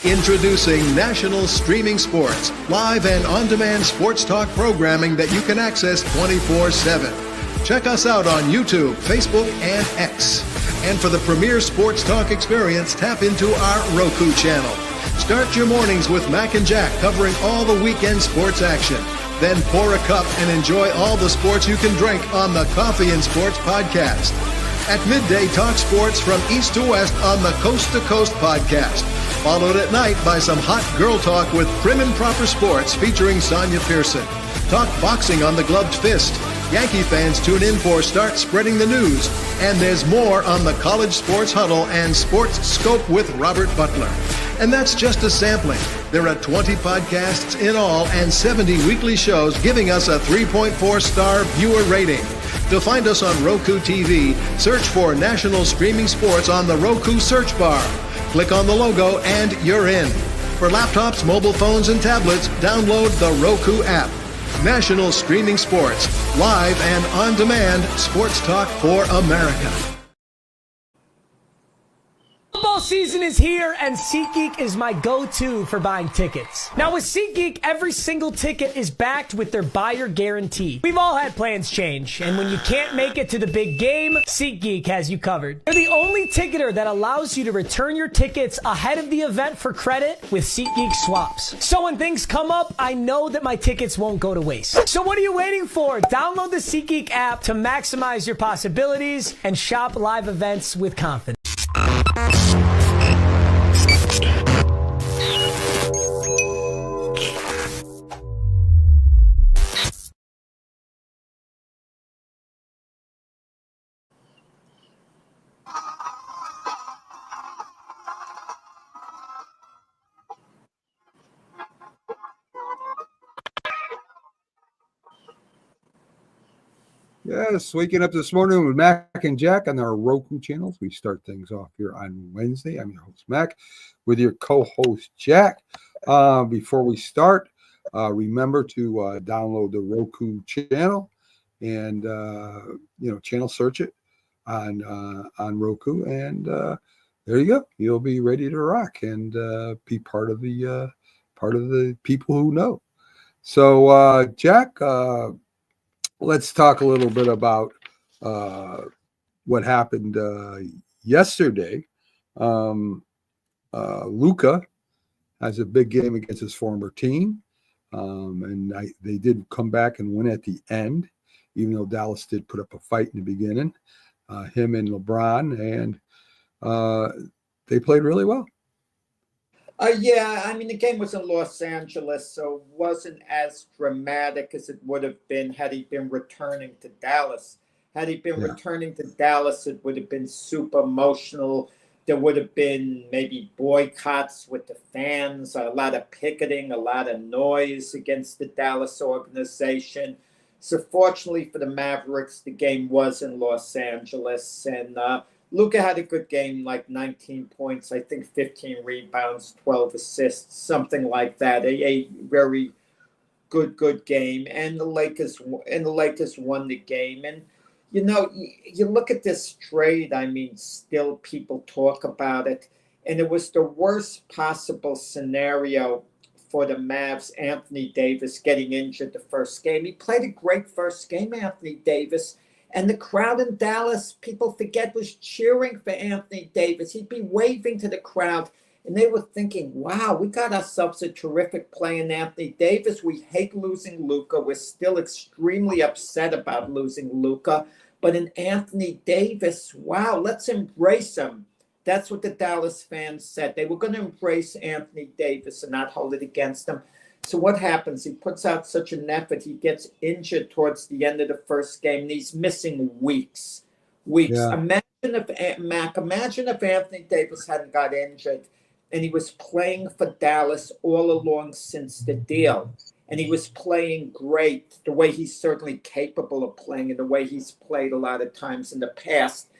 Introducing National Streaming Sports, live and on-demand sports talk programming that you can access 24/7. Check us out on YouTube, Facebook, and X. And for the premier sports talk experience, tap into our Roku channel. Start your mornings with Mac and Jack covering all the weekend sports action. Then pour a cup and enjoy all the sports you can drink on the Coffee and Sports podcast. At midday, talk sports from east to west on the Coast to Coast podcast. Followed at night by some hot girl talk with Prim and Proper Sports featuring Sonia Pearson. Talk boxing on the Gloved Fist. Yankee fans tune in for Start Spreading the News. And there's more on the College Sports Huddle and Sports Scope with Robert Butler. And that's just a sampling. There are 20 podcasts in all and 70 weekly shows giving us a 3.4-star viewer rating. To find us on Roku TV, search for National Streaming Sports on the Roku search bar. Click on the logo and you're in. For laptops, mobile phones, and tablets, download the Roku app. National Streaming Sports, live and on demand sports talk for America. Football season is here, and SeatGeek is my go-to for buying tickets. Now, with SeatGeek, every single ticket is backed with their buyer guarantee. We've all had plans change, and when you can't make it to the big game, SeatGeek has you covered. They're the only ticketer that allows you to return your tickets ahead of the event for credit with SeatGeek swaps. So when things come up, I know that my tickets won't go to waste. So what are you waiting for? Download the SeatGeek app to maximize your possibilities and shop live events with confidence. Yes, waking up this morning with Mac and Jack on our Roku channels. We start things off here on Wednesday. I'm your host, Mac, with your co-host, Jack. Before we start, remember to download the Roku channel and, channel search it on Roku. And there you go. You'll be ready to rock and be part of the people who know. So, Jack, let's talk a little bit about what happened yesterday. Luka has a big game against his former team, and they did come back and win at the end, even though Dallas did put up a fight in the beginning. Him and LeBron, and they played really well. The game was in Los Angeles, so it wasn't as dramatic as it would have been had he been returning to Dallas. Had he been returning to Dallas, it would have been super emotional. There would have been maybe boycotts with the fans, a lot of picketing, a lot of noise against the Dallas organization. So fortunately for the Mavericks, the game was in Los Angeles, and Luka had a good game, like 19 points, I think 15 rebounds, 12 assists, something like that. A very good game. And the Lakers won the game. And, you look at this trade, still people talk about it. And it was the worst possible scenario for the Mavs, Anthony Davis getting injured the first game. He played a great first game, Anthony Davis. And the crowd in Dallas, people forget, was cheering for Anthony Davis. He'd be waving to the crowd, and they were thinking, wow, we got ourselves a terrific play in Anthony Davis. We hate losing Luka. We're still extremely upset about losing Luka. But in Anthony Davis, wow, let's embrace him. That's what the Dallas fans said. They were going to embrace Anthony Davis and not hold it against him. So what happens? He puts out such an effort. He gets injured towards the end of the first game, and he's missing weeks. Yeah. Imagine if Anthony Davis hadn't got injured and he was playing for Dallas all along since the deal. And he was playing great, the way he's certainly capable of playing and the way he's played a lot of times in the past.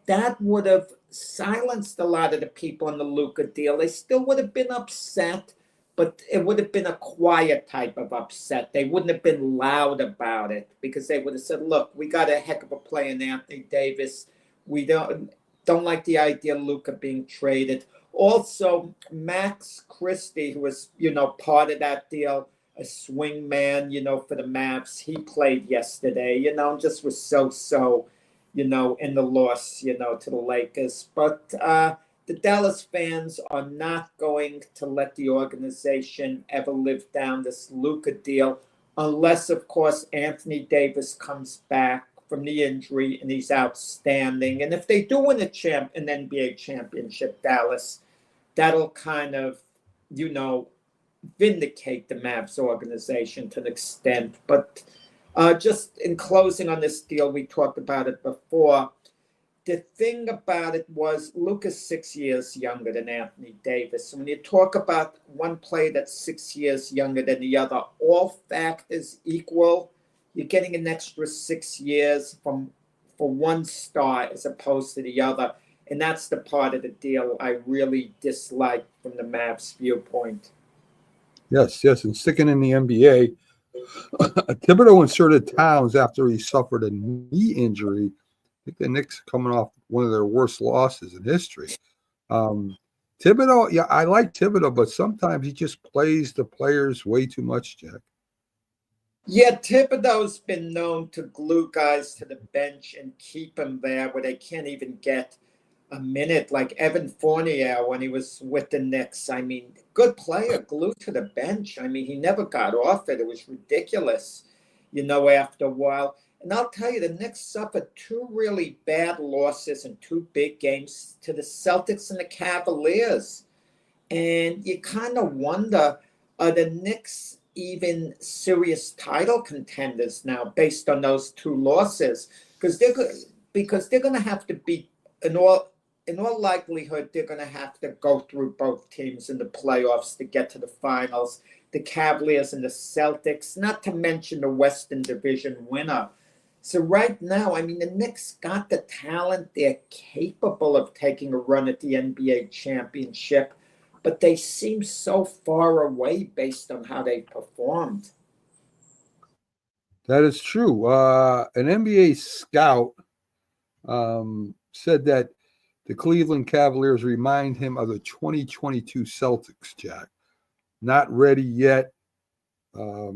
That would have silenced a lot of the people in the Luka deal. They still would have been upset, but it would have been a quiet type of upset. They wouldn't have been loud about it because they would have said, look, we got a heck of a play in Anthony Davis. Don't like the idea of Luka being traded. Also, Max Christie, who was, part of that deal, a swing man, for the Mavs, he played yesterday, just was so, in the loss, to the Lakers. But the Dallas fans are not going to let the organization ever live down this Luka deal unless, of course, Anthony Davis comes back from the injury and he's outstanding. And if they do win an NBA championship, Dallas, that'll kind of, vindicate the Mavs organization to an extent. But just in closing on this deal, we talked about it before. The thing about it was Luka's 6 years younger than Anthony Davis. So when you talk about one player that's 6 years younger than the other, all factors equal, you're getting an extra 6 years for one star as opposed to the other. And that's the part of the deal I really dislike from the Mavs viewpoint. Yes. And sticking in the NBA, Thibodeau inserted Towns after he suffered a knee injury. I think the Knicks coming off one of their worst losses in history. Thibodeau, I like Thibodeau, but sometimes he just plays the players way too much, Jack. Yeah, Thibodeau's been known to glue guys to the bench and keep them there where they can't even get a minute, like Evan Fournier when he was with the Knicks. I mean, good player, glued to the bench. I mean, he never got off it. It was ridiculous, after a while. And I'll tell you, the Knicks suffered two really bad losses in two big games to the Celtics and the Cavaliers. And you kind of wonder, are the Knicks even serious title contenders now based on those two losses? Because they're going to have to beat, in all likelihood, they're going to have to go through both teams in the playoffs to get to the finals, the Cavaliers and the Celtics, not to mention the Western Division winner. So right now, I mean, the Knicks got the talent. They're capable of taking a run at the NBA championship, but they seem so far away based on how they performed. That is true. An NBA scout said that the Cleveland Cavaliers remind him of the 2022 Celtics, Jack. Not ready yet. They're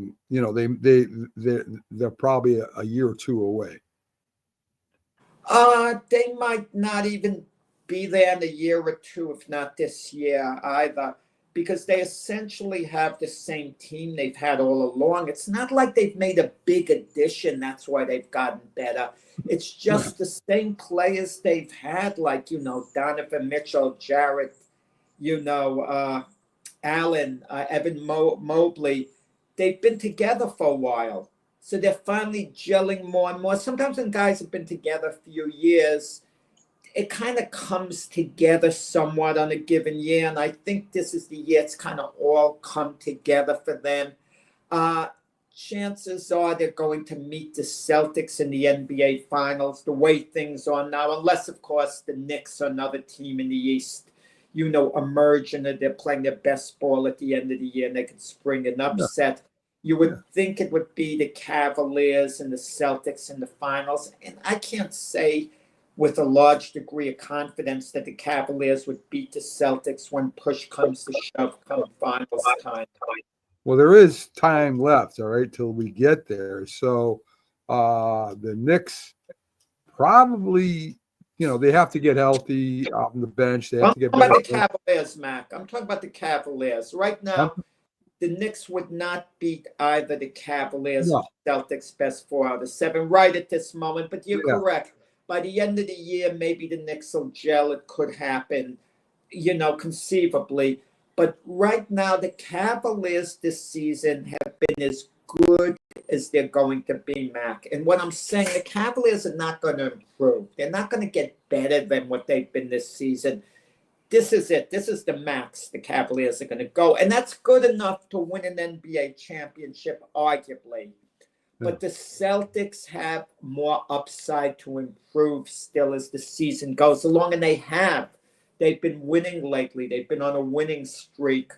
probably a year or two away. They might not even be there in a year or two, if not this year either, because they essentially have the same team they've had all along. It's not like they've made a big addition. That's why they've gotten better. It's just the same players they've had, like, Donovan Mitchell, Jarrett, Allen, Evan Mobley. They've been together for a while. So they're finally gelling more and more. Sometimes when guys have been together a few years, it kind of comes together somewhat on a given year. And I think this is the year it's kind of all come together for them. Chances are they're going to meet the Celtics in the NBA Finals the way things are now, unless, of course, the Knicks are another team in the East, emerge and they're playing their best ball at the end of the year and they could spring an upset. You would think it would be the Cavaliers and the Celtics in the finals. And I can't say with a large degree of confidence that the Cavaliers would beat the Celtics when push comes to shove come finals time. Well, there is time left, all right, till we get there. So the Knicks probably, they have to get healthy off the bench. They have to get I'm talking about the Cavaliers, Mac. I'm talking about the Cavaliers. Right now, the Knicks would not beat either the Cavaliers or Celtics best 4 out of 7 right at this moment. But you're correct. By the end of the year, maybe the Knicks will gel. It could happen, conceivably. But right now, the Cavaliers this season have been as good as they're going to be, Mac. And what I'm saying, the Cavaliers are not going to improve. They're not going to get better than what they've been this season. This is it. This is the max the Cavaliers are going to go. And that's good enough to win an NBA championship, arguably. But the Celtics have more upside to improve still as the season goes along, and they have. They've been winning lately. They've been on a winning streak.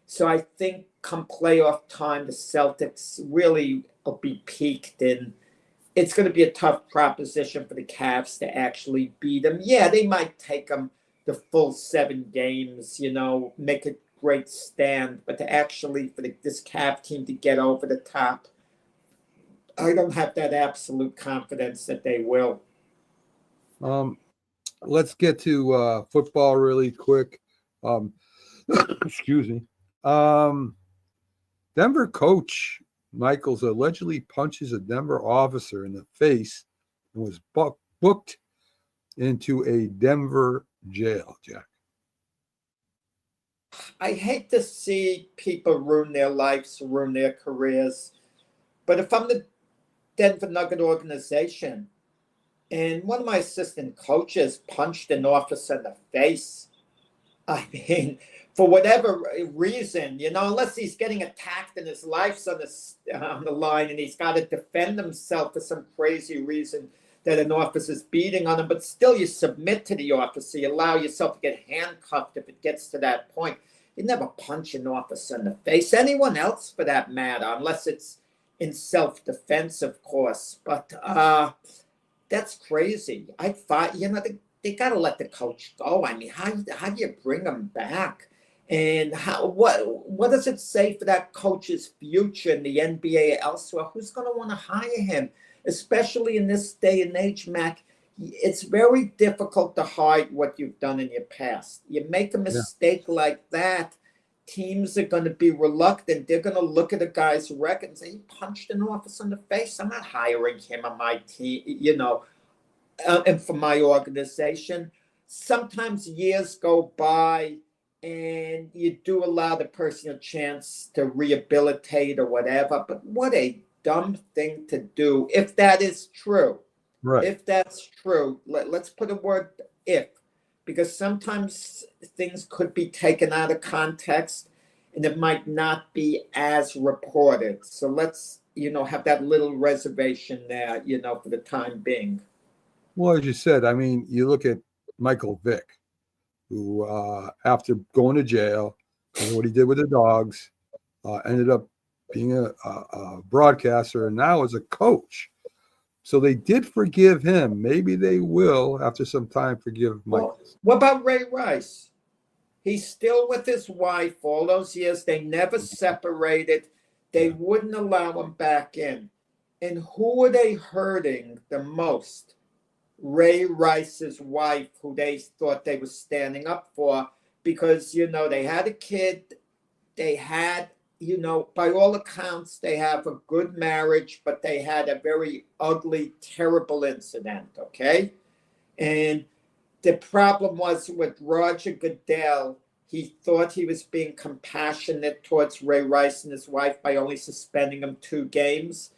So I think come playoff time, the Celtics really will be peaked in it's going to be a tough proposition for the Cavs to actually beat them. Yeah, they might take them the full 7 games, make a great stand, but to actually for this Cav team to get over the top, I don't have that absolute confidence that they will. Let's get to football really quick. Excuse me. Denver coach Michaels allegedly punches a Denver officer in the face and was booked into a Denver jail, Jack. I hate to see people ruin their lives, ruin their careers. But if I'm the Denver Nugget organization and one of my assistant coaches punched an officer in the face, I mean, for whatever reason, unless he's getting attacked and his life's on the line and he's got to defend himself for some crazy reason that an officer's beating on him, but still you submit to the officer, you allow yourself to get handcuffed if it gets to that point. You never punch an officer in the face, anyone else for that matter, unless it's in self-defense, of course. But that's crazy. I'd fight, they got to let the coach go. I mean, how do you bring him back? And what does it say for that coach's future in the NBA elsewhere? Who's going to want to hire him? Especially in this day and age, Mac, it's very difficult to hide what you've done in your past. You make a mistake like that, teams are going to be reluctant. They're going to look at a guy's record and say, he punched an officer in the face. I'm not hiring him on my team, and for my organization. Sometimes years go by and you do allow the person a chance to rehabilitate or whatever. But what a dumb thing to do if that is true. Right. If that's true, let's put a word if, because sometimes things could be taken out of context and it might not be as reported. So let's, have that little reservation there, for the time being. Well, as you said, I mean, you look at Michael Vick, who after going to jail and what he did with the dogs, ended up being a broadcaster and now is a coach. So they did forgive him. Maybe they will, after some time, forgive Mike. Well, what about Ray Rice? He's still with his wife all those years. They never separated. They wouldn't allow him back in. And who are they hurting the most? Ray Rice's wife, who they thought they were standing up for, because, they had a kid. They had, by all accounts, they have a good marriage, but they had a very ugly, terrible incident, okay? And the problem was with Roger Goodell, he thought he was being compassionate towards Ray Rice and his wife by only suspending him 2 games.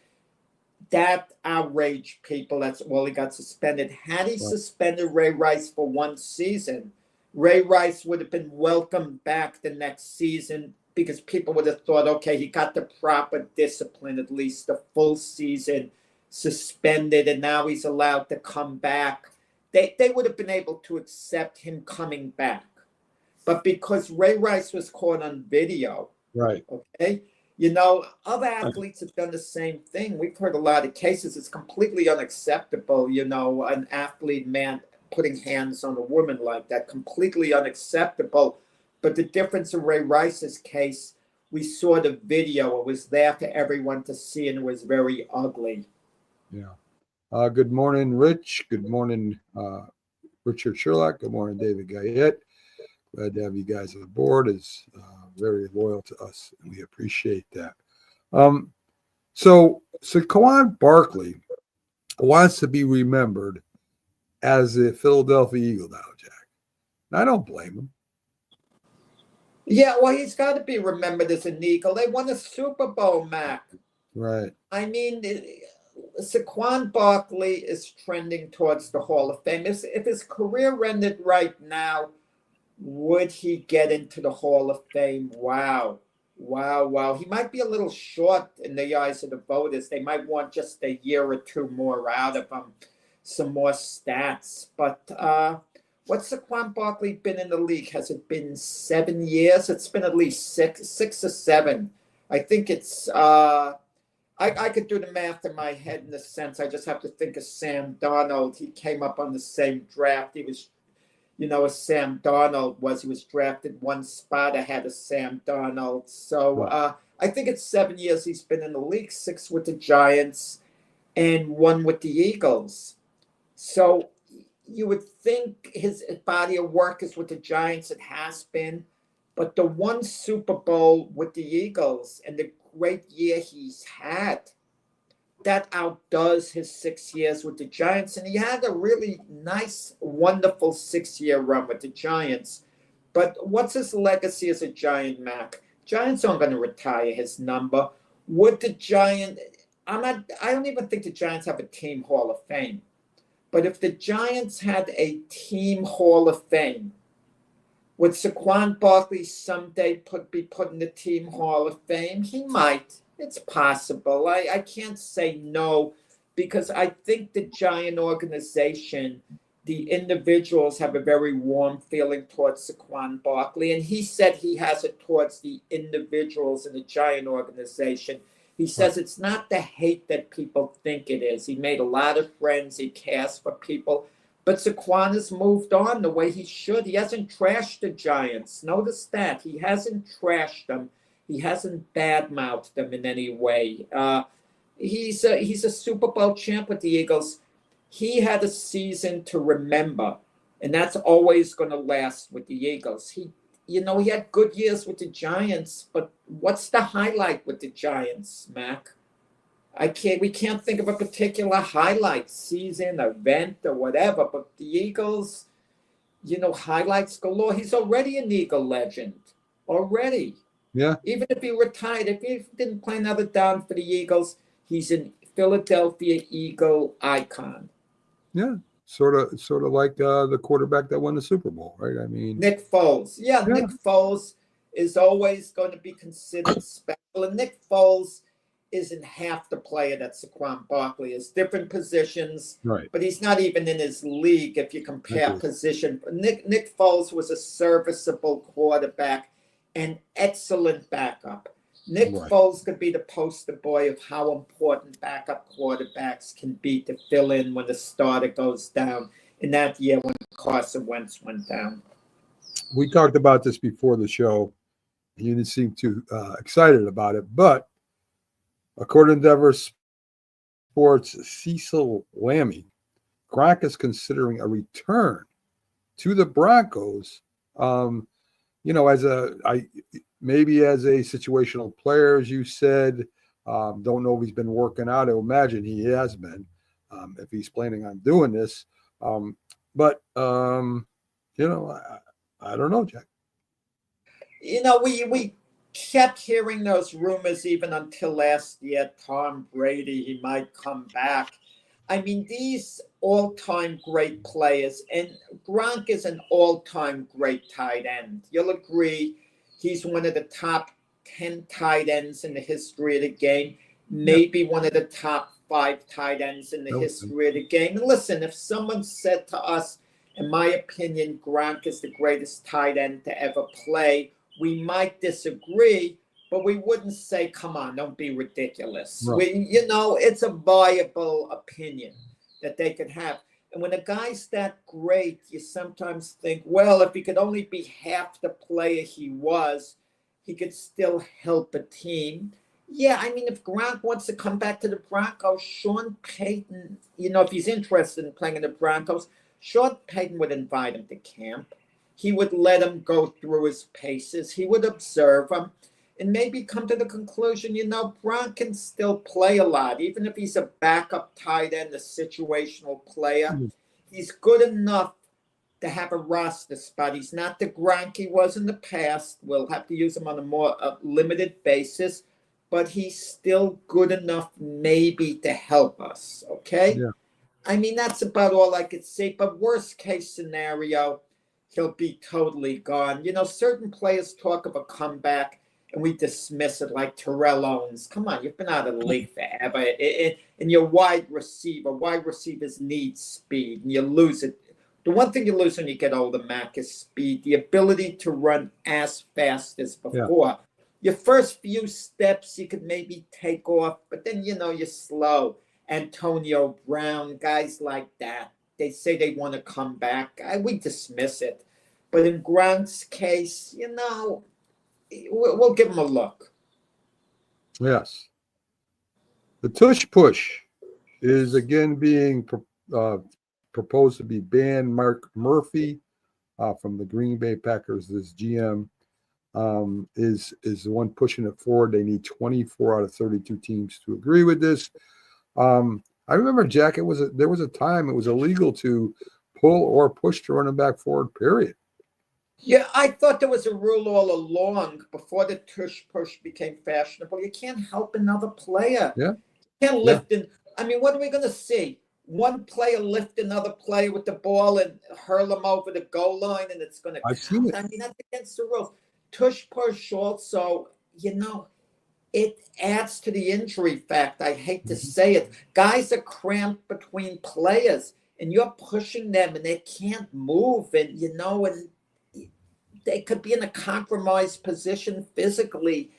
That outraged people. That's all he got suspended. Had he suspended Ray Rice for 1 season, Ray Rice would have been welcomed back the next season, because people would have thought, okay, he got the proper discipline, at least the full season suspended, and now he's allowed to come back. They would have been able to accept him coming back. But because Ray Rice was caught on video, right? Okay, other athletes have done the same thing. We've heard a lot of cases. It's completely unacceptable, an athlete man putting hands on a woman like that, completely unacceptable. But the difference in Ray Rice's case, we saw the video. It was there for everyone to see, and it was very ugly. Yeah. Good morning, Rich. Good morning, Richard Sherlock. Good morning, David Guyette. Glad to have you guys on board. It's very loyal to us, and we appreciate that. So Saquon Barkley wants to be remembered as a Philadelphia Eagle now, Jack. And I don't blame him. Yeah, well, he's got to be remembered as an Eagle. They won a Super Bowl, Mac. Right. I mean, Saquon Barkley is trending towards the Hall of Fame. If his career ended right now, would he get into the Hall of Fame? Wow. He might be a little short in the eyes of the voters. They might want just a year or 2 more out of him, some more stats. But what's Saquon Barkley been in the league? Has it been 7 years? It's been at least six or seven. I think it's I could do the math in my head in a sense. I just have to think of Sam Darnold. He came up on the same draft. He was, as Sam Darnold was. He was drafted one spot ahead of Sam Darnold. So I think it's 7 years he's been in the league, 6 with the Giants and 1 with the Eagles. So you would think his body of work is with the Giants. It has been. But the one Super Bowl with the Eagles and the great year he's had, that outdoes his 6 years with the Giants. And he had a really nice, wonderful 6-year run with the Giants. But what's his legacy as a Giant, Mac? Giants aren't going to retire his number. Would the Giant... I don't even think the Giants have a team Hall of Fame. But if the Giants had a team Hall of Fame, would Saquon Barkley someday be put in the team Hall of Fame? He might. It's possible. I can't say no, because I think the Giant organization, the individuals have a very warm feeling towards Saquon Barkley. And he said he has it towards the individuals in the Giant organization. He says it's not the hate that people think it is. He made a lot of friends. He cares for people. But Saquon has moved on the way he should. He hasn't trashed the Giants. Notice that. He hasn't trashed them. He hasn't badmouthed them in any way. He's a Super Bowl champ with the Eagles. He had a season to remember, and that's always going to last with the Eagles. He had good years with the Giants, but what's the highlight with the Giants, Mac? We can't think of a particular highlight, season, event, or whatever, but the Eagles, highlights galore. He's already an Eagle legend. Already. Yeah. Even if he retired, if he didn't play another down for the Eagles, he's a Philadelphia Eagle icon. Yeah. Sort of like the quarterback that won the Super Bowl, right? I mean, Nick Foles. Yeah, Nick Foles is always going to be considered special. And Nick Foles isn't half the player that Saquon Barkley is. Different positions, right? But he's not even in his league if you compare position. Nick Foles was a serviceable quarterback and excellent backup. Nick Foles could be the poster boy of how important backup quarterbacks can be to fill in when the starter goes down. In that year when Carson Wentz went down. We talked about this before the show. You didn't seem too excited about it, but according to Denver Sports' Cecil Lammey, Gronk is considering a return to the Broncos. Maybe as a situational player, as you said. Don't know if he's been working out. I imagine he has been, if he's planning on doing this. But I don't know, Jack. We kept hearing those rumors even until last year. Tom Brady, he might come back. I mean, these all-time great players, and Gronk is an all-time great tight end. You'll agree he's one of the top 10 tight ends in the history of the game, maybe one of the top 5 tight ends in the history of the game. And listen, if someone said to us, in my opinion, Gronk is the greatest tight end to ever play, we might disagree, but we wouldn't say, come on, don't be ridiculous. Right. It's a viable opinion that they could have. And when a guy's that great, you sometimes think, well, if he could only be half the player he was, he could still help a team. Yeah, I mean, if Gronk wants to come back to the Broncos, Sean Payton, if he's interested in playing in the Broncos, Sean Payton would invite him to camp. He would let him go through his paces. He would observe him and maybe come to the conclusion, Gronk can still play a lot. Even if he's a backup tight end, a situational player, he's good enough to have a roster spot. He's not the Gronk he was in the past. We'll have to use him on a more limited basis, but he's still good enough maybe to help us, okay? Yeah. I mean, that's about all I could say, but worst case scenario, he'll be totally gone. Certain players talk of a comeback, and we dismiss it like Terrell Owens. Come on, you've been out of the league forever. And you're wide receivers need speed, and you lose it. The one thing you lose when you get older, Mac, is speed, the ability to run as fast as before. your first few steps you could maybe take off, but then you're slow. Antonio Brown, guys like that, they say they want to come back. We dismiss it, but in Gronk's case, we'll give him a look. Yes. The tush push is again being proposed to be banned. Mark Murphy from the Green Bay Packers, this GM, is the one pushing it forward. They need 24 out of 32 teams to agree with this. I remember, Jack, there was a time it was illegal to pull or push the running back forward, period. Yeah, I thought there was a rule all along before the tush push became fashionable. You can't help another player. Yeah. You can't lift in. I mean, what are we going to see? One player lift another player with the ball and hurl them over the goal line, and it's going to I've seen it. I mean, that's against the rules. Tush push also, it adds to the injury fact. I hate to say it. Guys are cramped between players, and you're pushing them, and they can't move, and and they could be in a compromised position physically.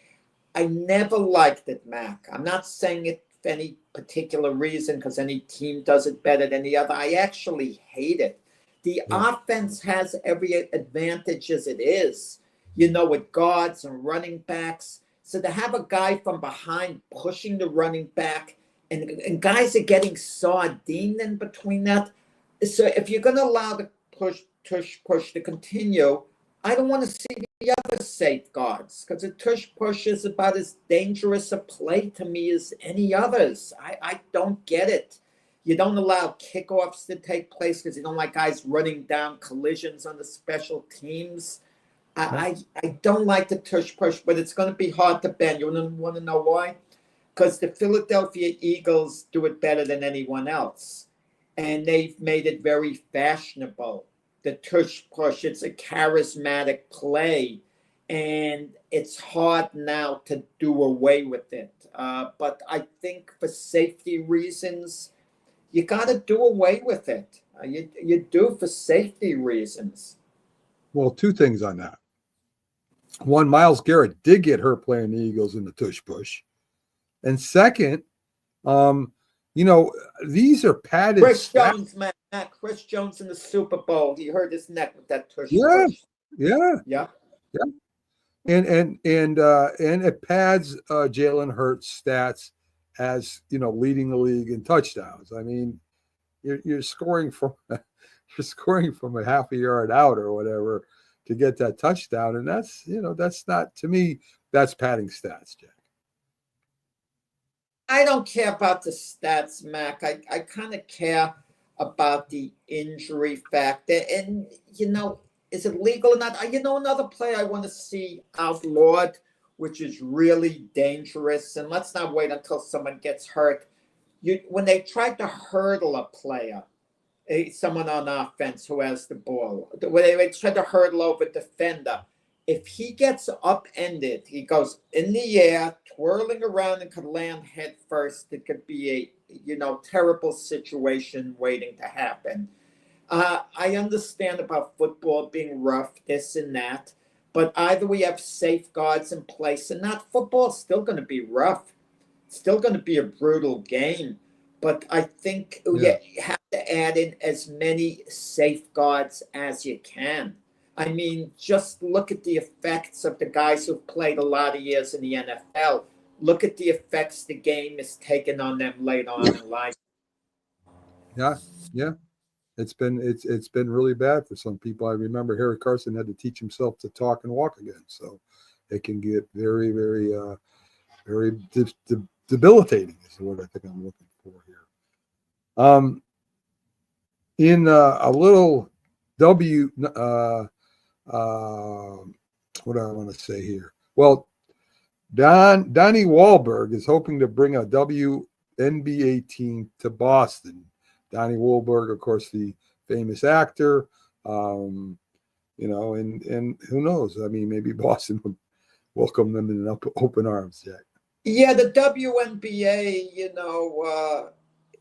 I never liked it, Mac. I'm not saying it for any particular reason because any team does it better than the other. I actually hate it. The offense has every advantage as it is, with guards and running backs. So to have a guy from behind pushing the running back and guys are getting sardined in between that. So if you're going to allow the push to continue, I don't want to see the other safeguards because a tush push is about as dangerous a play to me as any others. I don't get it. You don't allow kickoffs to take place because you don't like guys running down collisions on the special teams. I don't like the tush push, but it's going to be hard to ban. You want to know why? Because the Philadelphia Eagles do it better than anyone else. And they've made it very fashionable. The tush push, it's a charismatic play, and it's hard now to do away with it. But I think for safety reasons, you got to do away with it. You do for safety reasons. Well, two things on that. One, Myles Garrett did get hurt playing the Eagles in the tush push. And second, these are padded. Chris Jones, Matt, Chris Jones in the Super Bowl. He hurt his neck with that tush push. Yeah. And it pads Jalen Hurts' stats as leading the league in touchdowns. I mean, you're scoring from a half a yard out or whatever to get that touchdown, and that's not, to me, that's padding stats, Jack. I don't care about the stats, Mac. I kind of care about the injury factor. And, is it legal or not? Another play I want to see outlawed, which is really dangerous. And let's not wait until someone gets hurt. When they tried to hurdle a player, someone on offense who has the ball, when they tried to hurdle over a defender, if he gets upended, he goes in the air, twirling around and could land head first. It could be a, terrible situation waiting to happen. I understand about football being rough, this and that, but either we have safeguards in place and not. Football's still going to be rough. It's still going to be a brutal game. But I think you have to add in as many safeguards as you can. I mean, just look at the effects of the guys who've played a lot of years in the NFL. Look at the effects the game has taken on them late on in life. Yeah. It's been really bad for some people. I remember Harry Carson had to teach himself to talk and walk again. So it can get very, very, very debilitating is what I think I'm looking for here. In a little what do I want to say here? Well, Donnie Wahlberg is hoping to bring a WNBA team to Boston. Donnie Wahlberg, of course, the famous actor, and who knows? I mean, maybe Boston would welcome them in open arms, Jack. Yeah, the WNBA,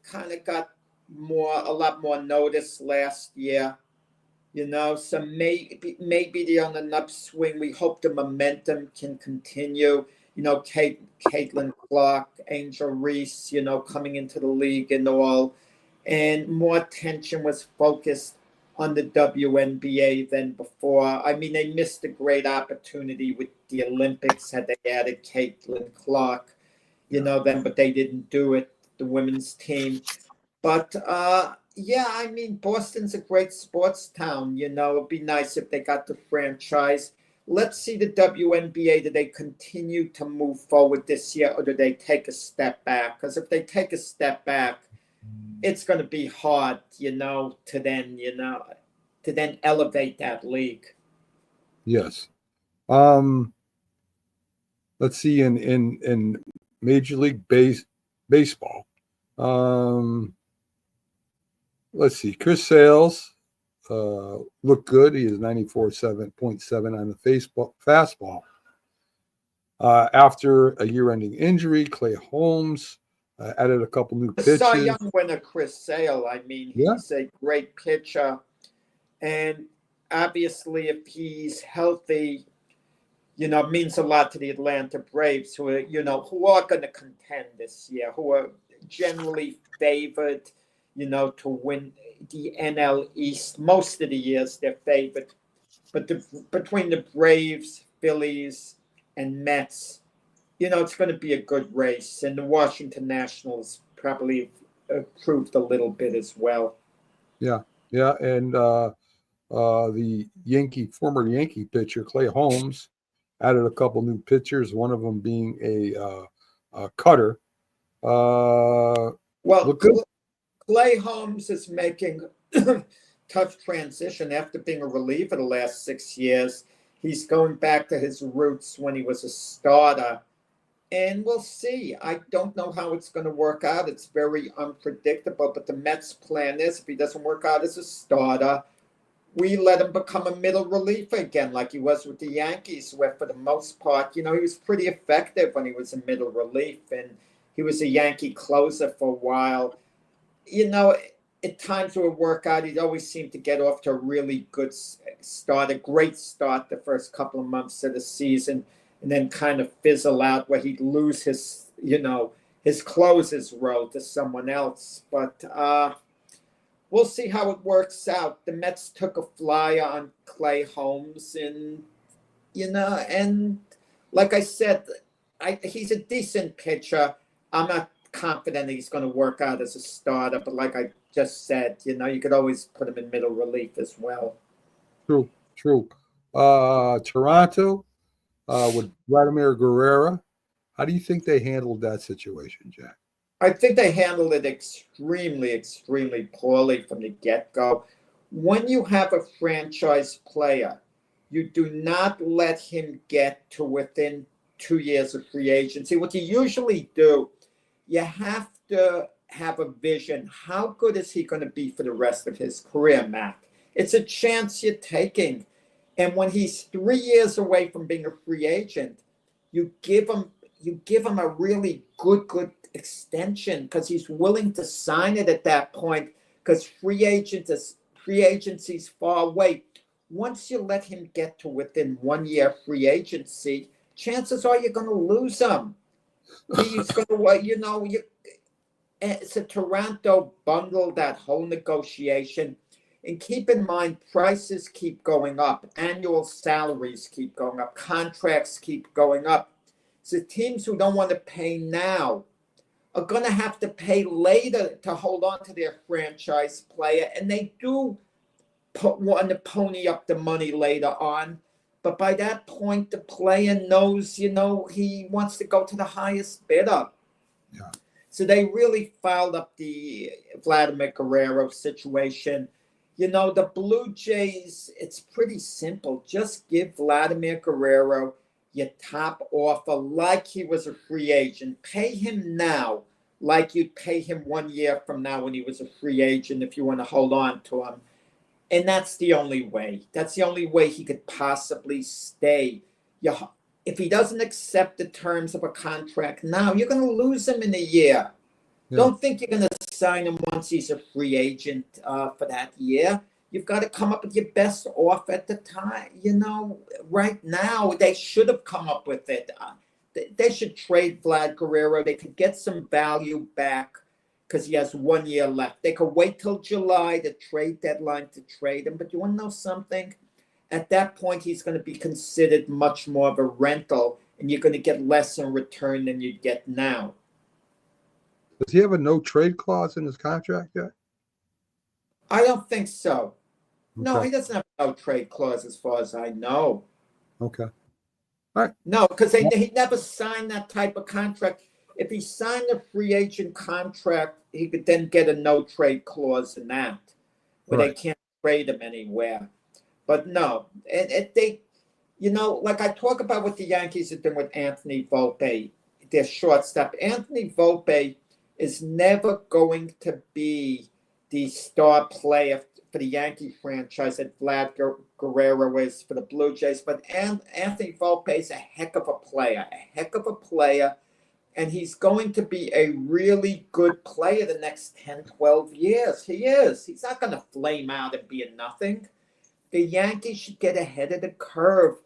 kind of got a lot more notice last year. So maybe they're on an upswing. We hope the momentum can continue. Caitlin Clark, Angel Reese, coming into the league and all. And more attention was focused on the WNBA than before. I mean, they missed a great opportunity with the Olympics had they added Caitlin Clark, but they didn't do it, the women's team. But, I mean, Boston's a great sports town. It'd be nice if they got the franchise. Let's see the WNBA. Do they continue to move forward this year, or do they take a step back? Because if they take a step back, it's going to be hard, to then elevate that league. Yes. Let's see in Major League Baseball. Let's see. Chris Sales looked good. He is 94.7 on the fastball. After a year-ending injury, Clay Holmes added a couple new pitches. Cy Young winner Chris Sale. I mean, he's a great pitcher. And obviously, if he's healthy, it means a lot to the Atlanta Braves, who are going to contend this year, who are generally favored, to win the NL East. Most of the years they're favored. But between the Braves, Phillies, and Mets, it's going to be a good race. And the Washington Nationals probably improved a little bit as well. Yeah. And the former Yankee pitcher, Clay Holmes, added a couple new pitchers, one of them being a cutter. Clay Holmes is making tough transition after being a reliever the last 6 years. He's going back to his roots when he was a starter. And we'll see. I don't know how it's going to work out. It's very unpredictable. But the Mets' plan is, if he doesn't work out as a starter, we let him become a middle reliever again, like he was with the Yankees, where for the most part, he was pretty effective when he was a middle relief. And he was a Yankee closer for a while. At times it would work out. He'd always seem to get off to a really good start, a great start the first couple of months of the season, and then kind of fizzle out where he'd lose his closer's role to someone else. But we'll see how it works out. The Mets took a flyer on Clay Holmes, and like I said, he's a decent pitcher. I'm not confident he's going to work out as a starter, but like I just said, you could always put him in middle relief as well. True. Toronto with Vladimir Guerrero. How do you think they handled that situation, Jack? I think they handled it extremely, extremely poorly from the get-go. When you have a franchise player, you do not let him get to within 2 years of free agency. What you usually do, you have to have a vision. How good is he going to be for the rest of his career, Mac? It's a chance you're taking. And when he's 3 years away from being a free agent, you give him a really good extension, because he's willing to sign it at that point, because free agency's far away. Once you let him get to within 1 year free agency, chances are you're going to lose him. He's going to, so Toronto bungled that whole negotiation. And keep in mind, prices keep going up. Annual salaries keep going up. Contracts keep going up. So teams who don't want to pay now are going to have to pay later to hold on to their franchise player. And they do want to pony up the money later on. But by that point, the player knows, he wants to go to the highest bidder. Yeah. So they really fouled up the Vladimir Guerrero situation. The Blue Jays, it's pretty simple. Just give Vladimir Guerrero your top offer like he was a free agent. Pay him now like you'd pay him 1 year from now when he was a free agent if you want to hold on to him. And that's the only way. That's the only way he could possibly stay. If he doesn't accept the terms of a contract now, you're going to lose him in a year. Yeah. Don't think you're going to sign him once he's a free agent for that year. You've got to come up with your best offer at the time. Right now, they should have come up with it. They should trade Vlad Guerrero. They could get some value back because he has 1 year left. They could wait till July, the trade deadline, to trade him. But you want to know something? At that point, he's going to be considered much more of a rental, and you're going to get less in return than you get now. Does he have a no trade clause in his contract yet? I don't think so. No, Okay. he doesn't have no trade clause as far as I know. Okay. No, because he never signed that type of contract. If he signed a free agent contract, he could then get a no trade clause in that, where they Right. can't trade him anywhere. But no, they, like I talk about what the Yankees are doing with Anthony Volpe, their shortstop. Anthony Volpe is never going to be the star player for the Yankee franchise that Vlad Guerrero is for the Blue Jays. But Anthony Volpe is a heck of a player. And he's going to be a really good player the next 10, 12 years. He is. He's not going to flame out and be a nothing. The Yankees should get ahead of the curve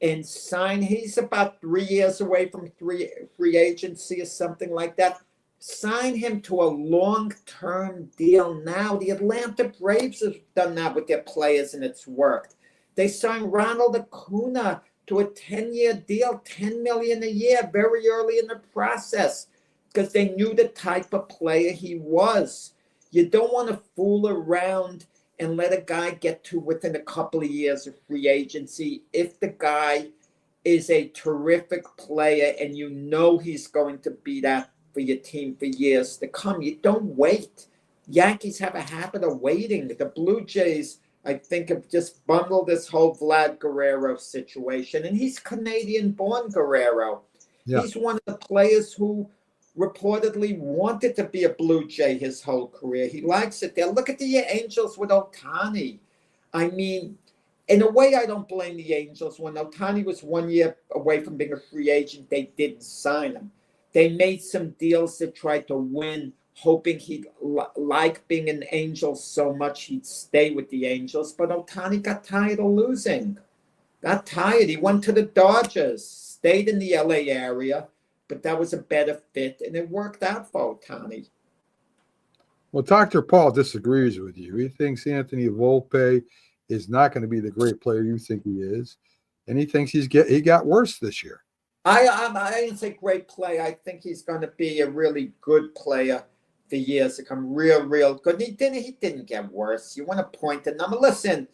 and sign. He's about 3 years away from free agency or something like that. Sign him to a long-term deal now. The Atlanta Braves have done that with their players, and it's worked. They signed Ronald Acuna to a 10-year deal, $10 million a year, very early in the process, because they knew the type of player he was. You don't want to fool around and let a guy get to within a couple of years of free agency. If the guy is a terrific player and you know he's going to be that for your team for years to come, you don't wait. Yankees have a habit of waiting. The Blue Jays, I think, have just bundled this whole Vlad Guerrero situation. And he's Canadian-born Guerrero. Yeah. He's one of the players who reportedly wanted to be a Blue Jay his whole career. He likes it there. Look at the Angels with Ohtani. I mean, in a way, I don't blame the Angels. When Ohtani was 1 year away from being a free agent, they didn't sign him. They made some deals to try to win, hoping he'd like being an Angel so much he'd stay with the Angels. But Ohtani got tired of losing. Got tired. He went to the Dodgers, stayed in the LA area, but that was a better fit, and it worked out for Ohtani. Well, Dr. Paul disagrees with you. He thinks Anthony Volpe is not going to be the great player you think he is, and he thinks he got worse this year. I didn't say great play. I think he's going to be a really good player for years to come. Real good. He didn't get worse. You want to point the number. Listen,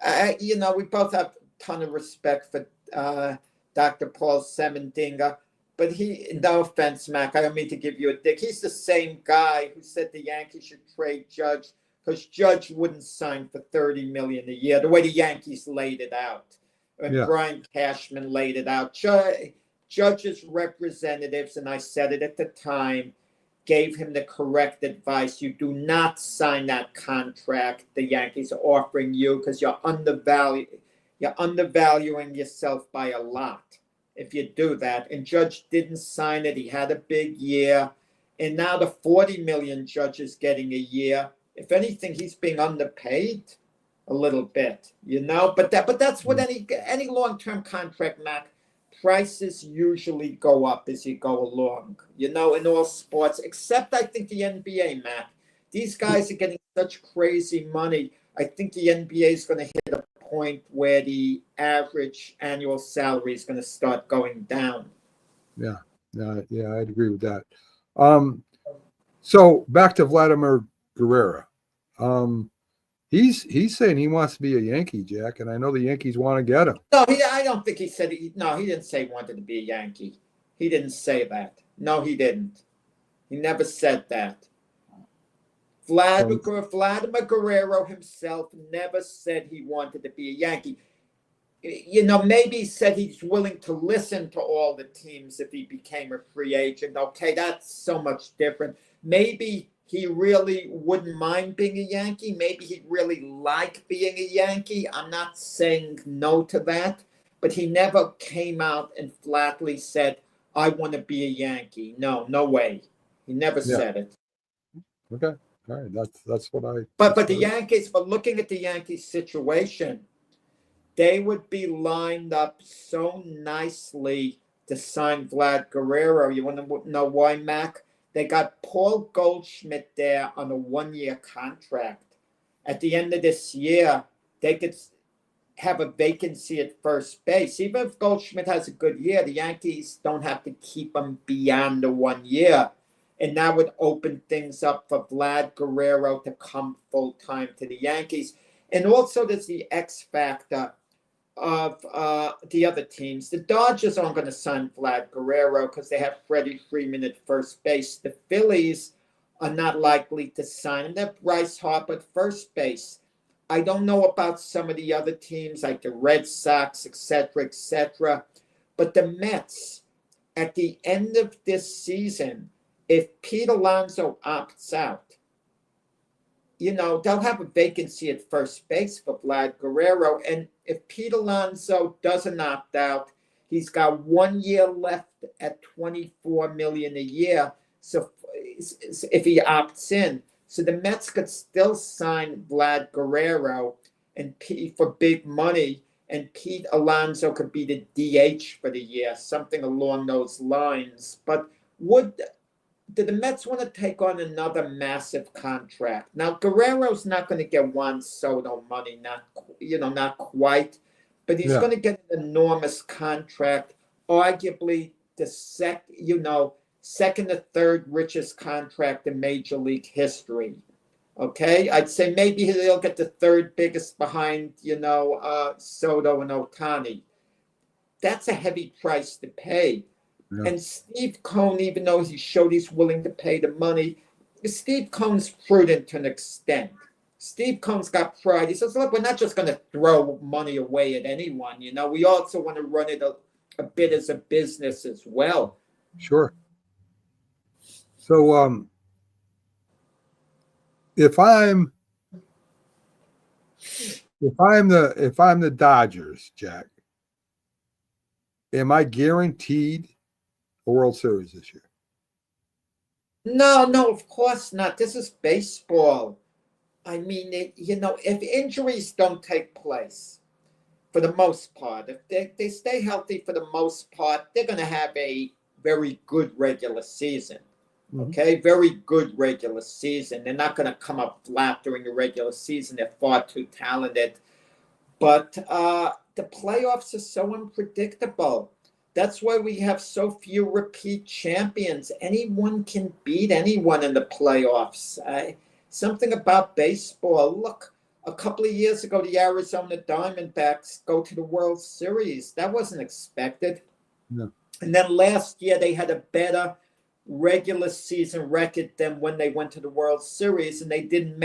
we both have a ton of respect for Dr. Paul Semendinga, but no offense, Mac, I don't mean to give you a dick. He's the same guy who said the Yankees should trade Judge because Judge wouldn't sign for $30 million a year, the way the Yankees laid it out. And Yeah. Brian Cashman laid it out. Judge's representatives, and I said it at the time, gave him the correct advice. You do not sign that contract the Yankees are offering you because you're undervaluing yourself by a lot if you do that. And Judge didn't sign it. He had a big year. And now the $40 million Judge is getting a year. If anything, he's being underpaid a little bit, But that's what any long-term contract, Mac. Prices usually go up as you go along, in all sports, except I think the NBA, Mac. These guys are getting such crazy money. I think the NBA is going to hit a point where the average annual salary is going to start going down. Yeah, I'd agree with that. So back to Vladimir Guerrero. He's saying he wants to be a Yankee, Jack, and I know the Yankees want to get him. No, I don't think he said. He didn't say he wanted to be a Yankee. He didn't say that. No, he didn't. He never said that. Vladimir Guerrero himself never said he wanted to be a Yankee. Maybe he said he's willing to listen to all the teams if he became a free agent. Okay, that's so much different. Maybe he really wouldn't mind being a Yankee. Maybe he'd really like being a Yankee. I'm not saying no to that, but he never came out and flatly said, I want to be a Yankee. No way. He never said it. Okay. All right, that's what I. But the Yankees, but looking at the Yankees situation, they would be lined up so nicely to sign Vlad Guerrero. You want to know why, Mac? They got Paul Goldschmidt there on a 1-year contract. At the end of this year, they could have a vacancy at first base. Even if Goldschmidt has a good year, the Yankees don't have to keep him beyond the 1 year. And that would open things up for Vlad Guerrero to come full-time to the Yankees. And also there's the X factor of the other teams. The Dodgers aren't going to sign Vlad Guerrero because they have Freddie Freeman at first base. The Phillies are not likely to sign him. They have Bryce Harper at first base. I don't know about some of the other teams like the Red Sox, et cetera, but the Mets, at the end of this season, if Pete Alonso opts out, they'll have a vacancy at first base for Vlad Guerrero. And if Pete Alonso doesn't opt out, he's got 1 year left at $24 million a year. So if he opts in, so the Mets could still sign Vlad Guerrero and for big money, and Pete Alonso could be the DH for the year, something along those lines. But do the Mets want to take on another massive contract? Now, Guerrero's not going to get Juan Soto money, not quite, but he's going to get an enormous contract, arguably the second or third richest contract in Major League history. Okay, I'd say maybe he'll get the third biggest behind, Soto and Ohtani. That's a heavy price to pay. Yeah. And Steve Cohen, even though he showed he's willing to pay the money, Steve Cohen's prudent to an extent. Steve Cohen's got pride. He says, look, we're not just going to throw money away at anyone. We also want to run it a bit as a business as well. Sure. So if I'm the Dodgers, Jack, am I guaranteed a World Series this year? No, of course not. This is baseball. I mean, if injuries don't take place, for the most part, if they stay healthy for the most part, they're going to have a very good regular season. Okay, very good regular season. They're not going to come up flat during the regular season. They're far too talented. But the playoffs are so unpredictable. That's why we have so few repeat champions. Anyone can beat anyone in the playoffs. Something about baseball. Look, a couple of years ago, the Arizona Diamondbacks go to the World Series. That wasn't expected. No. And then last year, they had a better regular season record than when they went to the World Series, and they didn't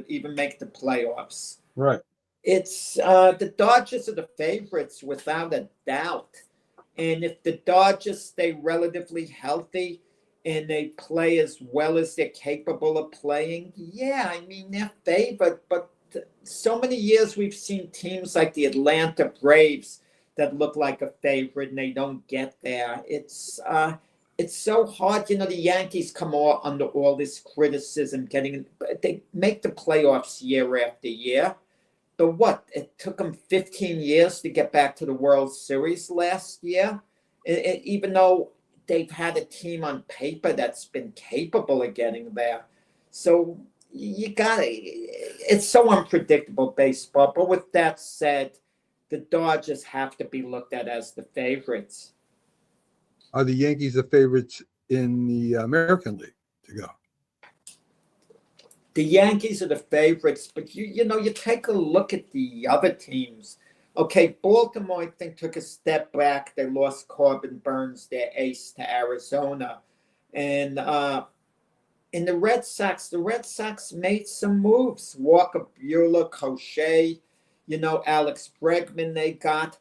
even make the playoffs. Right. It's the Dodgers are the favorites without a doubt. And if the Dodgers stay relatively healthy and they play as well as they're capable of playing, they're favored. But so many years we've seen teams like the Atlanta Braves that look like a favorite and they don't get there. It's so hard. The Yankees come under all this criticism, they make the playoffs year after year. But what? It took them 15 years to get back to the World Series last year, even though they've had a team on paper that's been capable of getting there. So it's so unpredictable, baseball. But with that said, the Dodgers have to be looked at as the favorites. Are the Yankees the favorites in the American League to go? The Yankees are the favorites, but you take a look at the other teams. Okay, Baltimore, I think, took a step back. They lost Corbin Burns, their ace, to Arizona. And in the Red Sox made some moves. Walker Buehler, Crochet, Alex Bregman they got.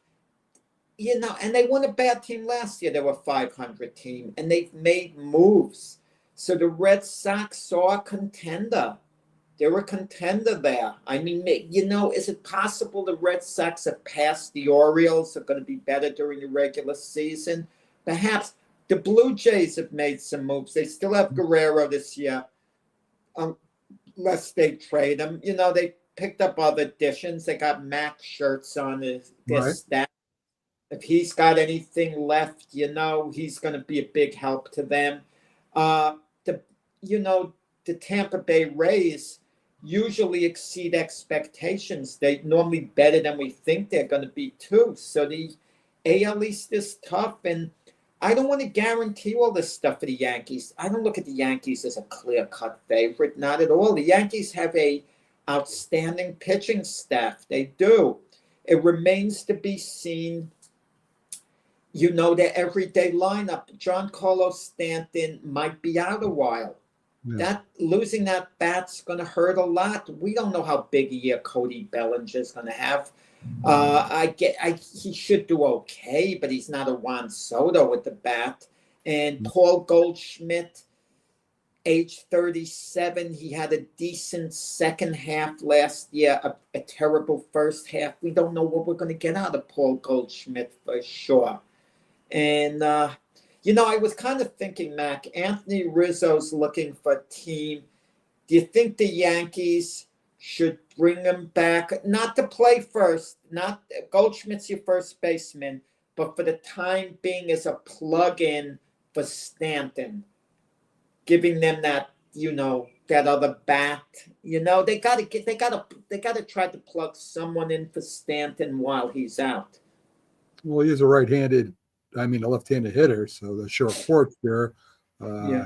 And they won a bad team last year. They were a 500 team, and they've made moves. So the Red Sox saw a contender. They were a contender there. I mean, is it possible the Red Sox have passed the Orioles, are going to be better during the regular season? Perhaps. The Blue Jays have made some moves. They still have Guerrero this year. unless they trade him. They picked up other additions. They got Mac shirts on their Right. staff. If he's got anything left, he's going to be a big help to them. The the Tampa Bay Rays usually exceed expectations. They normally better than we think they're going to be too. So the AL East is tough, and I don't want to guarantee all this stuff for the Yankees. I don't look at the Yankees as a clear-cut favorite, not at all. The Yankees have a outstanding pitching staff. They do. It remains to be seen. Their everyday lineup. Giancarlo Stanton might be out a while. Yeah. Losing that bat's going to hurt a lot. We don't know how big a year Cody Bellinger is going to have. He should do okay, but he's not a Juan Soto with the bat. And Paul Goldschmidt, age 37, he had a decent second half last year, a terrible first half. We don't know what we're going to get out of Paul Goldschmidt for sure. And I was kind of thinking, Mac, Anthony Rizzo's looking for a team. Do you think the Yankees should bring him back? Not to play first, not Goldschmidt's your first baseman, but for the time being as a plug-in for Stanton, giving them that, that other bat. They gotta try to plug someone in for Stanton while he's out. Well, he is a a left-handed hitter, so the short porch there,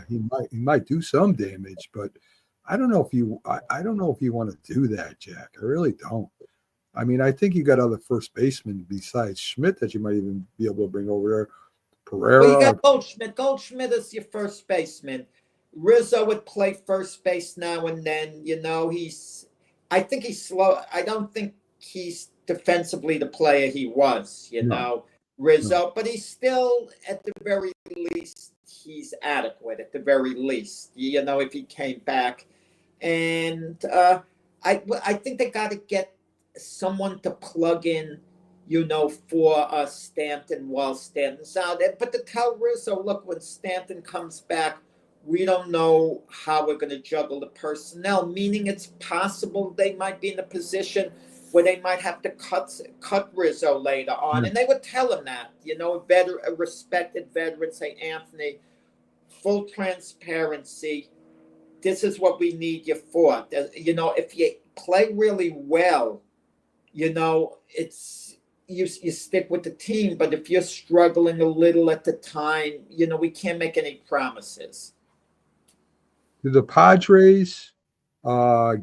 he might do some damage, but I don't know if you want to do that, Jack. I really don't. I think you got other first basemen besides Schmidt that you might even be able to bring over there. Pereira. Well, you got Goldschmidt. Goldschmidt is your first baseman. Rizzo would play first base now and then. I think he's slow. I don't think he's defensively the player he was, Rizzo, but he's still, at the very least, he's adequate at the very least, if he came back. And I think they got to get someone to plug in, for Stanton while Stanton's out. But to tell Rizzo, look, when Stanton comes back, we don't know how we're going to juggle the personnel, meaning it's possible they might be in a position where they might have to cut Rizzo later on. And they would tell him that, a respected veteran, say, Anthony, full transparency, this is what we need you for. If you play really well, it's you stick with the team. But if you're struggling a little at the time, we can't make any promises. Do the Padres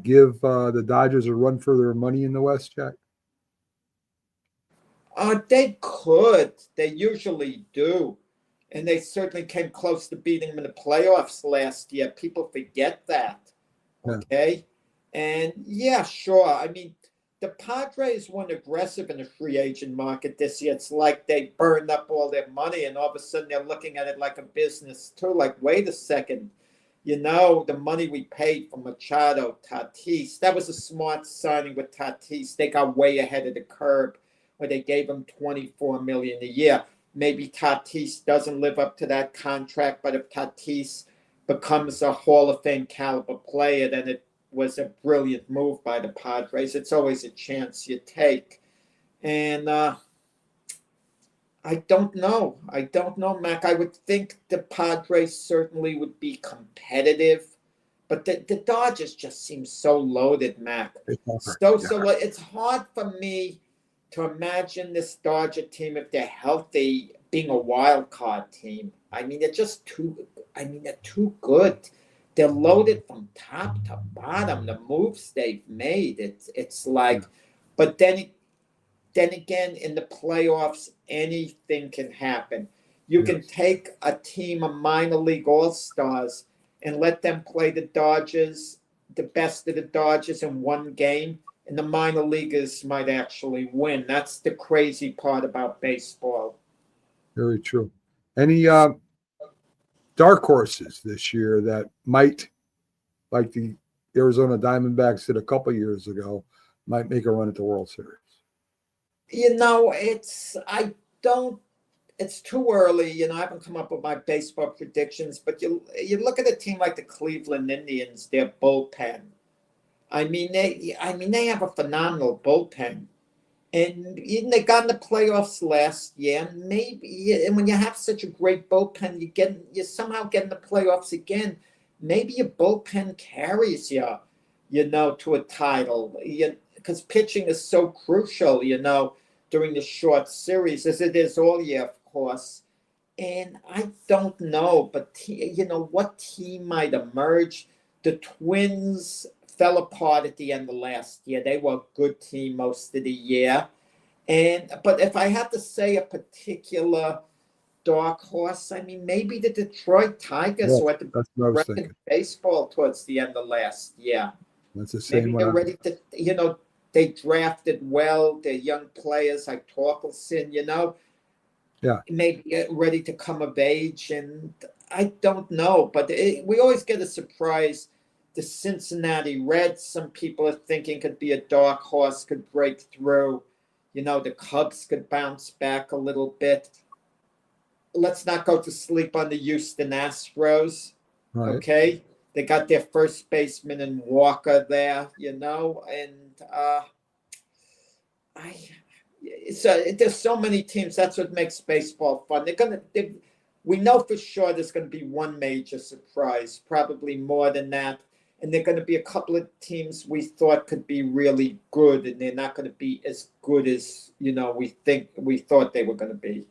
give the Dodgers a run for their money in the West, Jack? They could. They usually do. And they certainly came close to beating them in the playoffs last year. People forget that. Okay? And, yeah, sure. The Padres weren't aggressive in the free agent market this year. It's like they burned up all their money, and all of a sudden they're looking at it like a business, too. Like, wait a second. The money we paid for Machado, Tatis, that was a smart signing with Tatis. They got way ahead of the curve where they gave him $24 million a year. Maybe Tatis doesn't live up to that contract, but if Tatis becomes a Hall of Fame caliber player, then it was a brilliant move by the Padres. It's always a chance you take. And I don't know, Mac. I would think the Padres certainly would be competitive, but the Dodgers just seem so loaded, Mac. So it's hard for me to imagine this Dodger team, if they're healthy, being a wild card team. They're just they're too good. They're loaded from top to bottom. The moves they've made, it's like, but then again, in the playoffs, anything can happen. You can take a team of minor league all-stars and let them play the Dodgers, the best of the Dodgers in one game, and the minor leaguers might actually win. That's the crazy part about baseball. Very true. Any dark horses this year that might, like the Arizona Diamondbacks did a couple years ago, might make a run at the World Series? It's too early. I haven't come up with my baseball predictions, but you look at a team like the Cleveland Indians, their bullpen, They have a phenomenal bullpen. And they got in the playoffs last year. And when you have such a great bullpen, you somehow get in the playoffs again. Maybe your bullpen carries you, to a title. Because pitching is so crucial, during the short series, as it is all year, of course. And I don't know, but what team might emerge? The Twins fell apart at the end of last year. They were a good team most of the year. But if I had to say a particular dark horse, maybe the Detroit Tigers were the best in baseball towards the end of last year. That's the same. Maybe they're ready to, they drafted well. They're young players like Torkelson, maybe ready to come of age. And I don't know, but we always get a surprise. The Cincinnati Reds, some people are thinking could be a dark horse, could break through. The Cubs could bounce back a little bit. Let's not go to sleep on the Houston Astros. Right. Okay? They got their first baseman in Walker there, and there's so many teams. That's what makes baseball fun. We know for sure there's going to be one major surprise, probably more than that. And they're going to be a couple of teams we thought could be really good, and they're not going to be as good as we thought they were going to be.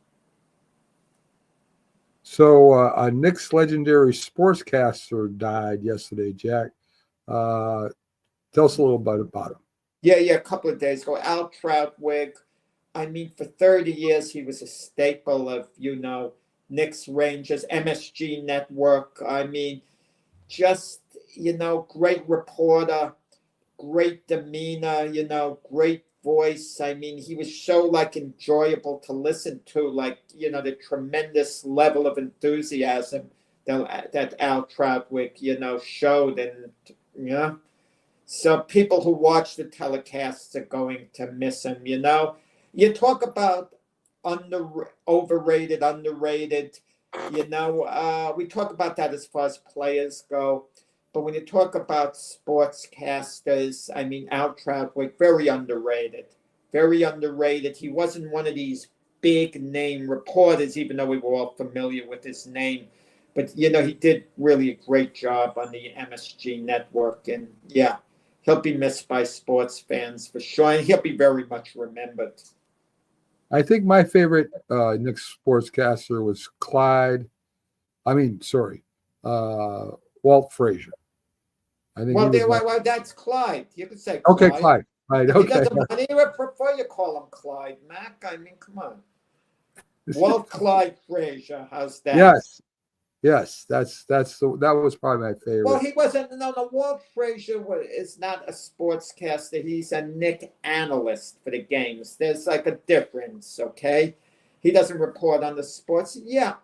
So Nick's legendary sportscaster died yesterday, Jack. Tell us a little bit about him. Yeah, a couple of days ago. Al Troutwig. For 30 years, he was a staple of, Nick's Rangers, MSG Network. Great reporter, great demeanor, great voice. He was so enjoyable to listen to, the tremendous level of enthusiasm that Al Troutwig, showed. And, so people who watch the telecasts are going to miss him, You talk about overrated, underrated, we talk about that as far as players go. But when you talk about sportscasters, Al Troutwig, very underrated. Very underrated. He wasn't one of these big name reporters, even though we were all familiar with his name. But, he did really a great job on the MSG Network. And, he'll be missed by sports fans for sure. And he'll be very much remembered. I think my favorite Knicks sportscaster was Walt Frazier. That's Clyde. You could say Clyde. Okay, Clyde. Right, okay. He doesn't prefer you call him Clyde, Mac. Come on. Walt Clyde Frazier. How's that? Yes. That was probably my favorite. Well, he wasn't. No. Walt Frazier is not a sportscaster. He's a Knick analyst for the games. There's a difference. Okay, he doesn't report on the sports. Yeah.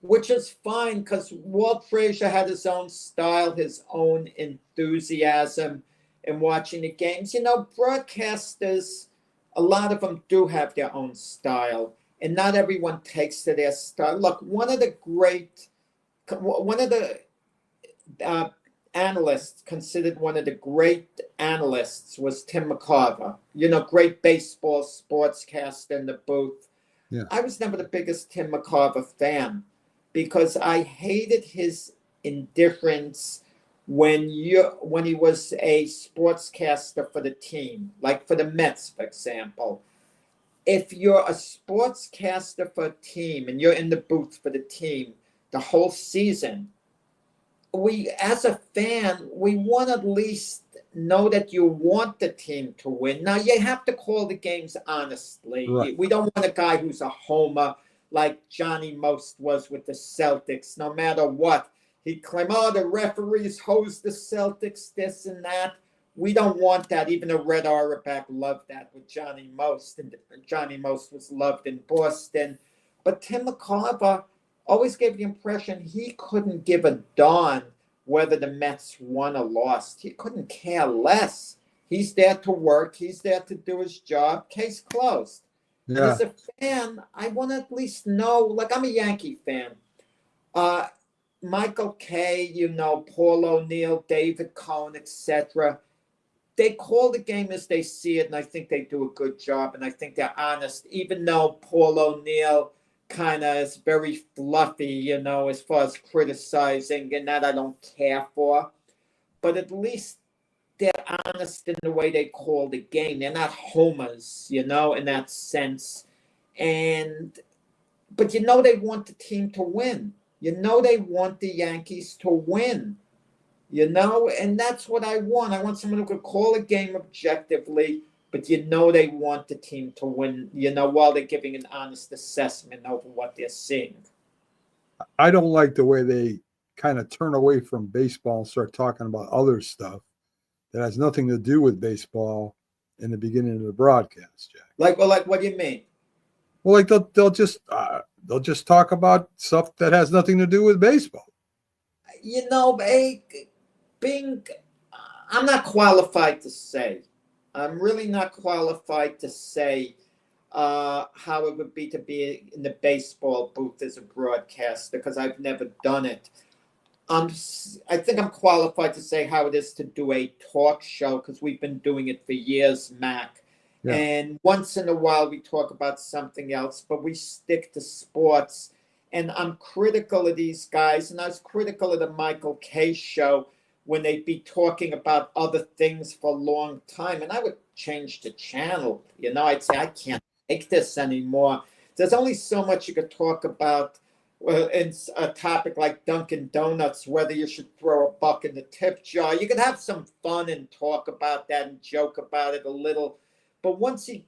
Which is fine because Walt Frazier had his own style, his own enthusiasm in watching the games. Broadcasters, a lot of them do have their own style, and not everyone takes to their style. Look, one of the analysts, considered one of the great analysts, was Tim McCarver. Great baseball sportscaster in the booth. Yeah. I was never the biggest Tim McCarver fan, because I hated his indifference when he was a sportscaster for the team, like for the Mets, for example. If you're a sportscaster for a team and you're in the booth for the team the whole season, as a fan, we want to at least know that you want the team to win. Now, you have to call the games honestly. Right. We don't want a guy who's a homer, like Johnny Most was with the Celtics. No matter what, he'd claim, the referees hose the Celtics, this and that. We don't want that. Even a Red Auerbach loved that with Johnny Most, and Johnny Most was loved in Boston. But Tim McCarver always gave the impression he couldn't give a darn whether the Mets won or lost. He couldn't care less. He's there to work. He's there to do his job. Case closed. Yeah. And as a fan, I want to at least know, I'm a Yankee fan. Michael Kay, Paul O'Neill, David Cohn, etc. They call the game as they see it, and I think they do a good job, and I think they're honest, even though Paul O'Neill kind of is very fluffy, as far as criticizing, and that I don't care for. But at least they're honest in the way they call the game. They're not homers, in that sense. But they want the team to win. They want the Yankees to win. And that's what I want. I want someone who could call a game objectively, but they want the team to win, while they're giving an honest assessment over what they're seeing. I don't like the way they kind of turn away from baseball and start talking about other stuff that has nothing to do with baseball in the beginning of the broadcast, Jack. Like what do you mean? Well, like they'll just talk about stuff that has nothing to do with baseball. I'm not qualified to say. I'm really not qualified to say how it would be to be in the baseball booth as a broadcaster, because I've never done it. I think I'm qualified to say how it is to do a talk show, because we've been doing it for years, Mac. Yeah. And once in a while we talk about something else, but we stick to sports. And I'm critical of these guys, and I was critical of the Michael Kay show when they'd be talking about other things for a long time. And I would change the channel. I'd say, I can't take this anymore. There's only so much you could talk about in a topic like Dunkin' Donuts, whether you should throw a buck in the tip jar. You can have some fun and talk about that and joke about it a little. But once you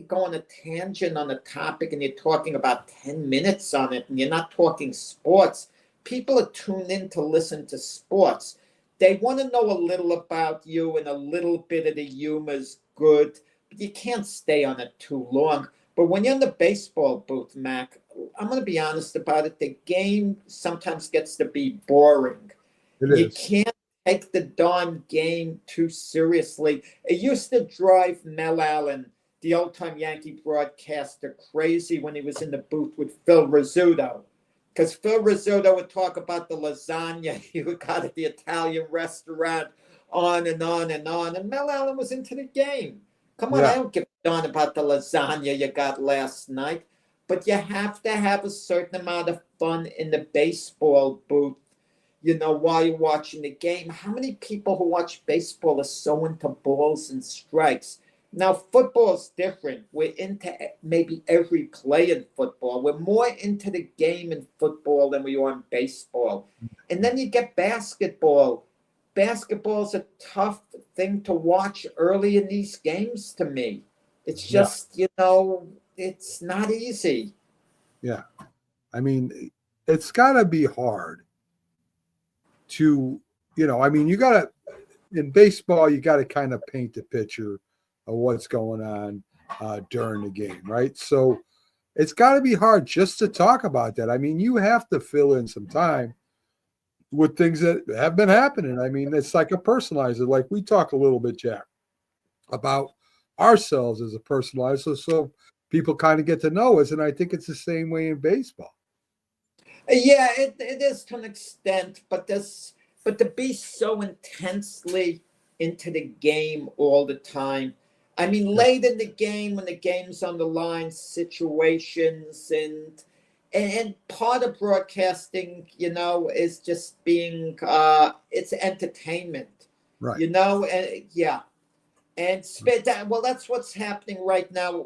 go on a tangent on a topic and you're talking about 10 minutes on it and you're not talking sports, people are tuned in to listen to sports. They want to know a little about you, and a little bit of the humor is good, but you can't stay on it too long. But when you're in the baseball booth, Mac, I'm going to be honest about it. The game sometimes gets to be boring. You can't take the darn game too seriously. It used to drive Mel Allen, the old-time Yankee broadcaster, crazy when he was in the booth with Phil Rizzuto. Because Phil Rizzuto would talk about the lasagna he got at the Italian restaurant, on and on and on. And Mel Allen was into the game. Come on, I don't give a darn about the lasagna you got last night. But you have to have a certain amount of fun in the baseball booth, while you're watching the game. How many people who watch baseball are so into balls and strikes? Now, football is different. We're into maybe every play in football. We're more into the game in football than we are in baseball. And then you get basketball. Basketball's a tough thing to watch early in these games to me. It's just, it's not easy. Yeah. I mean, it's got to be hard to, you got to, in baseball, you got to kind of paint the picture of what's going on during the game, right? So it's got to be hard just to talk about that. I mean, you have to fill in some time with things that have been happening. I mean, it's like a personalizer. Like we talk a little bit, Jack, about ourselves as a personalizer, so people kind of get to know us. And I think it's the same way in baseball. Yeah, it is to an extent, but to be so intensely into the game all the time. I mean, late in the game, when the game's on the line, situations and part of broadcasting, is just being it's entertainment, right? And that's what's happening right now.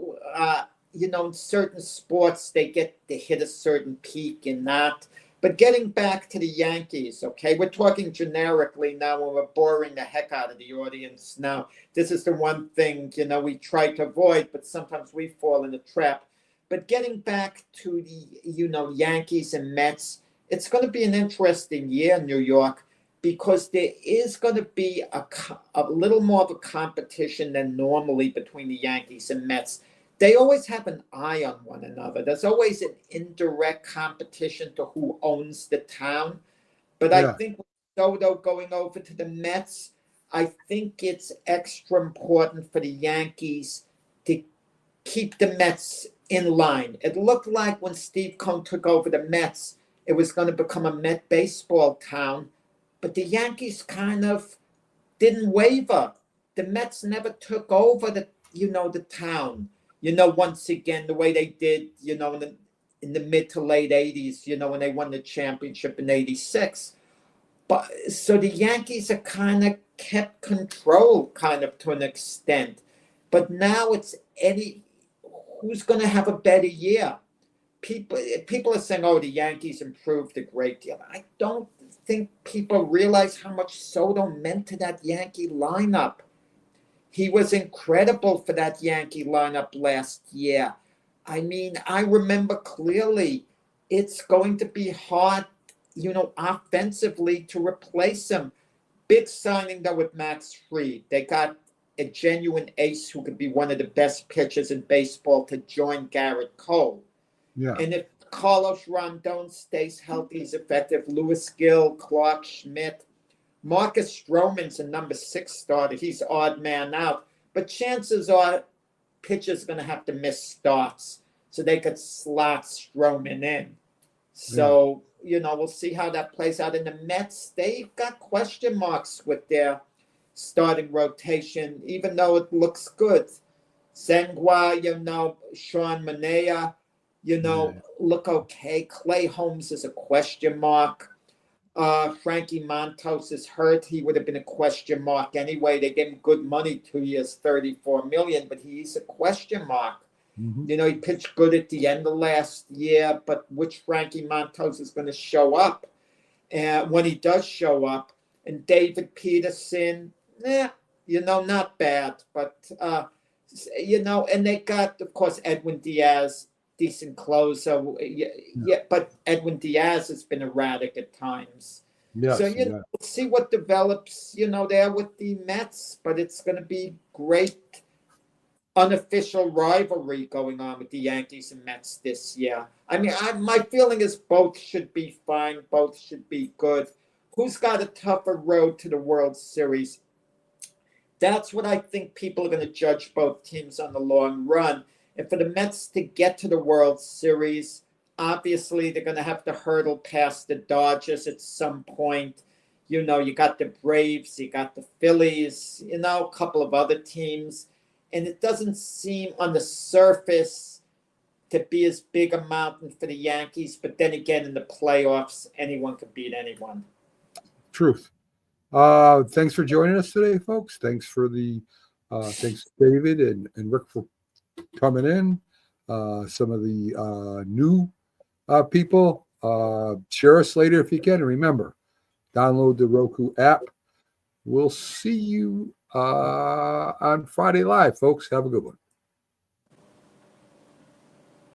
In certain sports, they get to hit a certain peak and that. But getting back to the Yankees, okay, we're talking generically now when we're boring the heck out of the audience. Now, this is the one thing, we try to avoid, but sometimes we fall in the trap. But getting back to the, Yankees and Mets, it's going to be an interesting year in New York, because there is going to be a little more of a competition than normally between the Yankees and Mets. They always have an eye on one another. There's always an indirect competition to who owns the town. But I think with Soto going over to the Mets, I think it's extra important for the Yankees to keep the Mets in line. It looked like when Steve Cohen took over the Mets, it was going to become a Met baseball town. But the Yankees kind of didn't waver. The Mets never took over the town, once again, the way they did, in the mid to late 80s, when they won the championship in 86. But so the Yankees are kind of kept control kind of to an extent. But now it's who's going to have a better year? People are saying, oh, the Yankees improved a great deal. I don't think people realize how much Soto meant to that Yankee lineup. He was incredible for that Yankee lineup last year. I mean, I remember clearly it's going to be hard, offensively to replace him. Big signing, though, with Max Fried. They got a genuine ace who could be one of the best pitchers in baseball to join Garrett Cole. Yeah. And if Carlos Rondon stays healthy, he's effective. Lewis Gill, Clark Schmidt. Marcus Stroman's a number 6 starter. He's odd man out. But chances are pitchers are going to have to miss starts so they could slot Stroman in. So, we'll see how that plays out. In the Mets, they've got question marks with their starting rotation, even though it looks good. Senghua, Sean Manaea, look okay. Clay Holmes is a question mark. Frankie Montas is hurt. He would have been a question mark anyway. They gave him good money, 2 years, $34 million, but he's a question mark. Mm-hmm. He pitched good at the end of last year, but which Frankie Montas is going to show up? And when he does show up, and David Peterson, not bad, but and they got, of course, Edwin Diaz, decent closer. But Edwin Diaz has been erratic at times. Yes, so we'll see what develops, there with the Mets, but it's going to be great unofficial rivalry going on with the Yankees and Mets this year. I mean, my feeling is both should be fine, both should be good. Who's got a tougher road to the World Series? That's what I think people are going to judge both teams on the long run. And for the Mets to get to the World Series, obviously they're going to have to hurdle past the Dodgers at some point. You got the Braves, you got the Phillies, a couple of other teams. And it doesn't seem on the surface to be as big a mountain for the Yankees. But then again, in the playoffs, anyone can beat anyone. Truth. Thanks for joining us today, folks. Thanks thanks David and Rick for coming in. Some of the new people, share us later if you can. And remember, download the Roku app. We'll see you on Friday Live, folks. Have a good one.